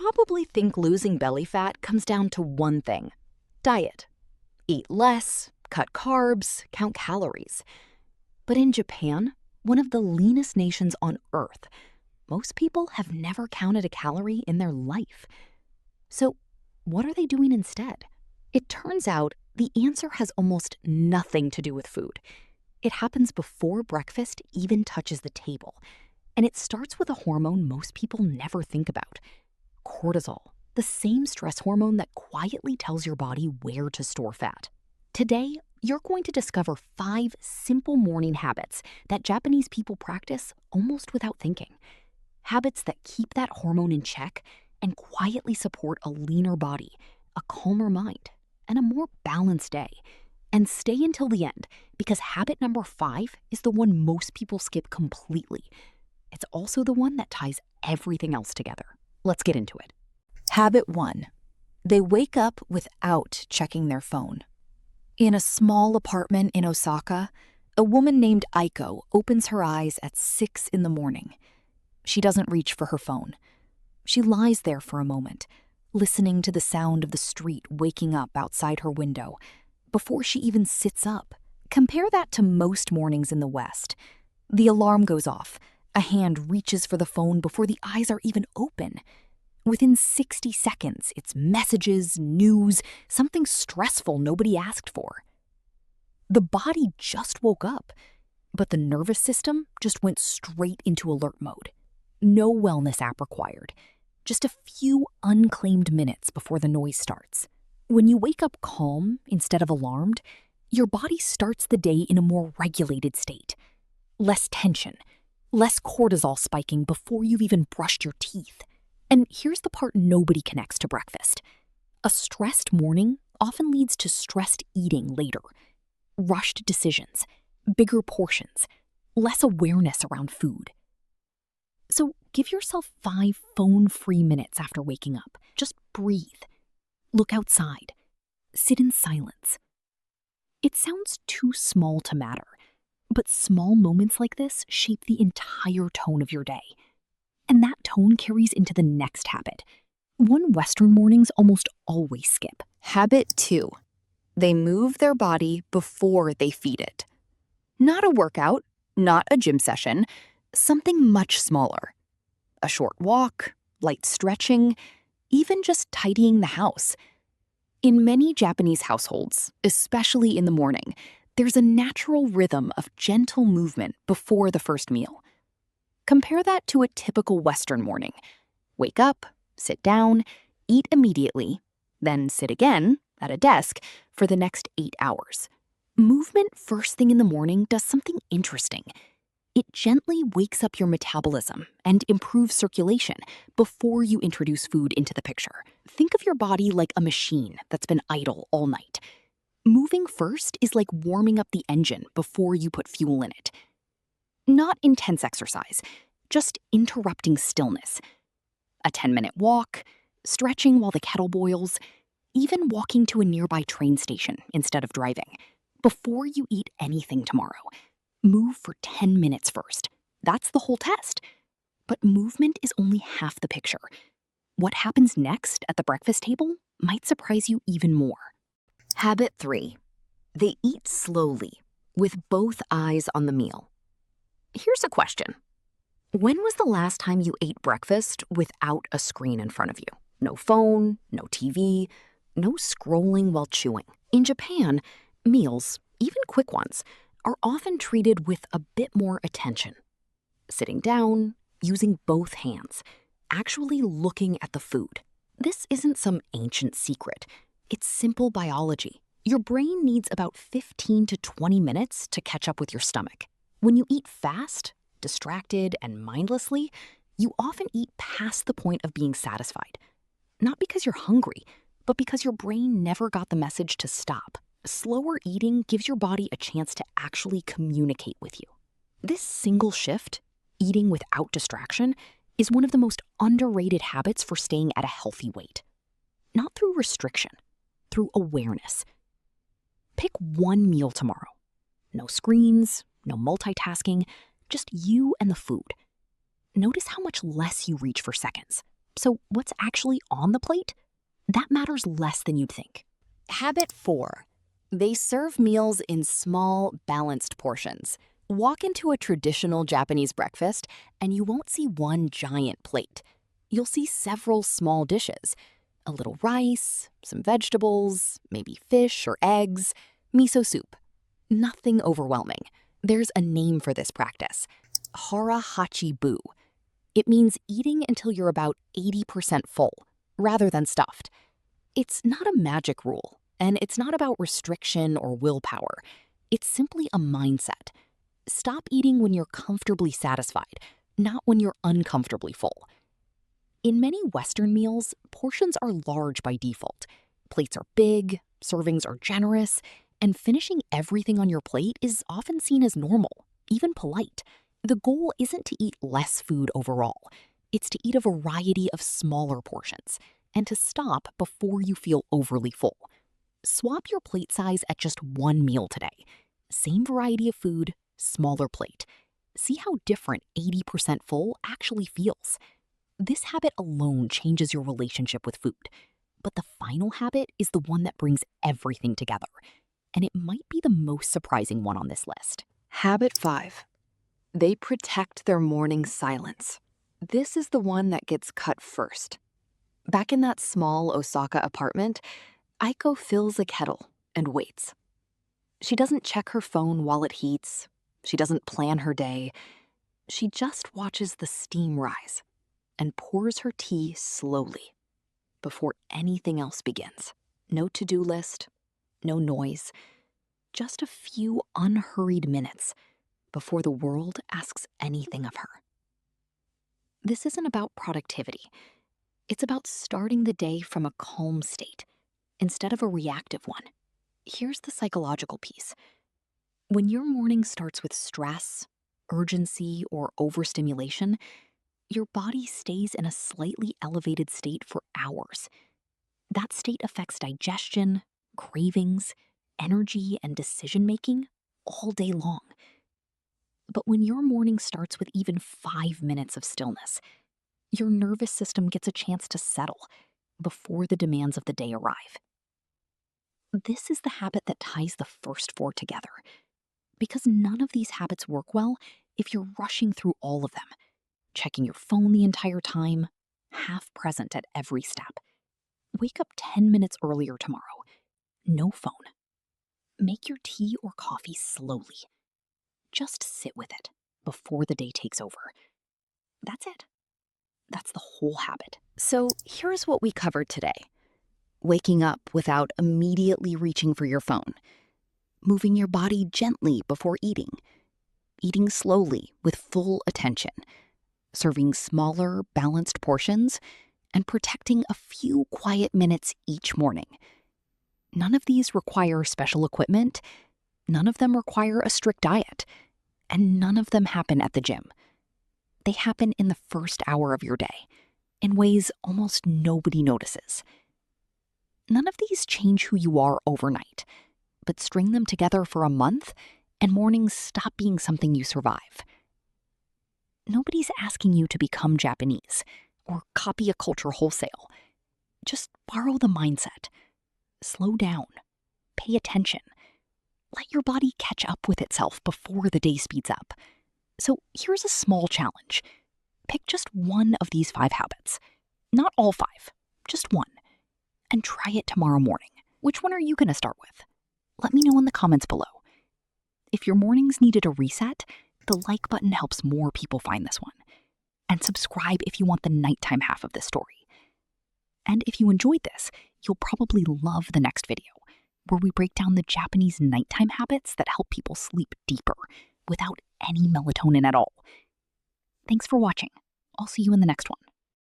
probably think losing belly fat comes down to one thing: diet. Eat less, cut carbs, count calories. But in Japan, one of the leanest nations on Earth, most people have never counted a calorie in their life. So, what are they doing instead? It turns out the answer has almost nothing to do with food. It happens before breakfast even touches the table. And it starts with a hormone most people never think about: cortisol, the same stress hormone that quietly tells your body where to store fat. Today, you're going to discover 5 simple morning habits that Japanese people practice almost without thinking. Habits that keep that hormone in check and quietly support a leaner body, a calmer mind, and a more balanced day. And stay until the end, because habit number 5 is the one most people skip completely. It's also the one that ties everything else together. Let's get into it. Habit 1. They wake up without checking their phone. In a small apartment in Osaka, a woman named Aiko opens her eyes at 6 in the morning. She doesn't reach for her phone. She lies there for a moment, listening to the sound of the street waking up outside her window, before she even sits up. Compare that to most mornings in the West. The alarm goes off. A hand reaches for the phone before the eyes are even open. Within 60 seconds, it's messages, news, something stressful nobody asked for. The body just woke up, but the nervous system just went straight into alert mode. No wellness app required. Just a few unclaimed minutes before the noise starts. When you wake up calm instead of alarmed, your body starts the day in a more regulated state. Less tension, less cortisol spiking before you've even brushed your teeth. And here's the part nobody connects to breakfast. A stressed morning often leads to stressed eating later. Rushed decisions, bigger portions, less awareness around food. So give yourself 5 phone-free minutes after waking up. Just breathe. Look outside. Sit in silence. It sounds too small to matter, but small moments like this shape the entire tone of your day. And that tone carries into the next habit, one Western mornings almost always skip. Habit 2. They move their body before they feed it. Not a workout, not a gym session, something much smaller. A short walk, light stretching, even just tidying the house. In many Japanese households, especially in the morning, there's a natural rhythm of gentle movement before the first meal. Compare that to a typical Western morning. Wake up, sit down, eat immediately, then sit again at a desk for the next 8 hours. Movement first thing in the morning does something interesting. It gently wakes up your metabolism and improves circulation before you introduce food into the picture. Think of your body like a machine that's been idle all night. Moving first is like warming up the engine before you put fuel in it. Not intense exercise, just interrupting stillness. A 10-minute walk, stretching while the kettle boils, even walking to a nearby train station instead of driving. Before you eat anything tomorrow, move for 10 minutes first. That's the whole test. But movement is only half the picture. What happens next at the breakfast table might surprise you even more. Habit 3. They eat slowly, with both eyes on the meal. Here's a question. When was the last time you ate breakfast without a screen in front of you? No phone, no TV, no scrolling while chewing. In Japan, meals, even quick ones, are often treated with a bit more attention. Sitting down, using both hands, actually looking at the food. This isn't some ancient secret. It's simple biology. Your brain needs about 15 to 20 minutes to catch up with your stomach. When you eat fast, distracted, and mindlessly, you often eat past the point of being satisfied. Not because you're hungry, but because your brain never got the message to stop. Slower eating gives your body a chance to actually communicate with you. This single shift, eating without distraction, is one of the most underrated habits for staying at a healthy weight. Not through restriction, through awareness. Pick one meal tomorrow. No screens, no multitasking, just you and the food. Notice how much less you reach for seconds. So what's actually on the plate? That matters less than you'd think. Habit 4. They serve meals in small, balanced portions. Walk into a traditional Japanese breakfast and you won't see one giant plate. You'll see several small dishes. A little rice, some vegetables, maybe fish or eggs, miso soup. Nothing overwhelming. There's a name for this practice. Hara Hachi bu. It means eating until you're about 80% full, rather than stuffed. It's not a magic rule, and it's not about restriction or willpower. It's simply a mindset. Stop eating when you're comfortably satisfied, not when you're uncomfortably full. In many Western meals, portions are large by default. Plates are big, servings are generous, and finishing everything on your plate is often seen as normal, even polite. The goal isn't to eat less food overall. It's to eat a variety of smaller portions, and to stop before you feel overly full. Swap your plate size at just one meal today. Same variety of food, smaller plate. See how different 80% full actually feels. This habit alone changes your relationship with food. But the final habit is the one that brings everything together. And it might be the most surprising one on this list. Habit 5. They protect their morning silence. This is the one that gets cut first. Back in that small Osaka apartment, Aiko fills a kettle and waits. She doesn't check her phone while it heats. She doesn't plan her day. She just watches the steam rise and pours her tea slowly before anything else begins. No to-do list, no noise, just a few unhurried minutes before the world asks anything of her. This isn't about productivity. It's about starting the day from a calm state instead of a reactive one. Here's the psychological piece. When your morning starts with stress, urgency, or overstimulation, your body stays in a slightly elevated state for hours. That state affects digestion, cravings, energy, and decision-making all day long. But when your morning starts with even 5 minutes of stillness, your nervous system gets a chance to settle before the demands of the day arrive. This is the habit that ties the first 4 together, because none of these habits work well if you're rushing through all of them, checking your phone the entire time, half present at every step. Wake up 10 minutes earlier tomorrow. No phone. Make your tea or coffee slowly. Just sit with it before the day takes over. That's it. That's the whole habit. So here's what we covered today. Waking up without immediately reaching for your phone. Moving your body gently before eating. Eating slowly with full attention. Serving smaller, balanced portions. And protecting a few quiet minutes each morning. None of these require special equipment. None of them require a strict diet. And none of them happen at the gym. They happen in the first hour of your day, in ways almost nobody notices. None of these change who you are overnight, but string them together for a month, and mornings stop being something you survive. Nobody's asking you to become Japanese or copy a culture wholesale. Just borrow the mindset. Slow down. Pay attention. Let your body catch up with itself before the day speeds up. So here's a small challenge. Pick just one of these 5 habits. Not all 5, just one. And try it tomorrow morning. Which one are you going to start with? Let me know in the comments below. If your mornings needed a reset, the like button helps more people find this one. And subscribe if you want the nighttime half of this story. And if you enjoyed this, you'll probably love the next video, where we break down the Japanese nighttime habits that help people sleep deeper without any melatonin at all. Thanks for watching. I'll see you in the next one.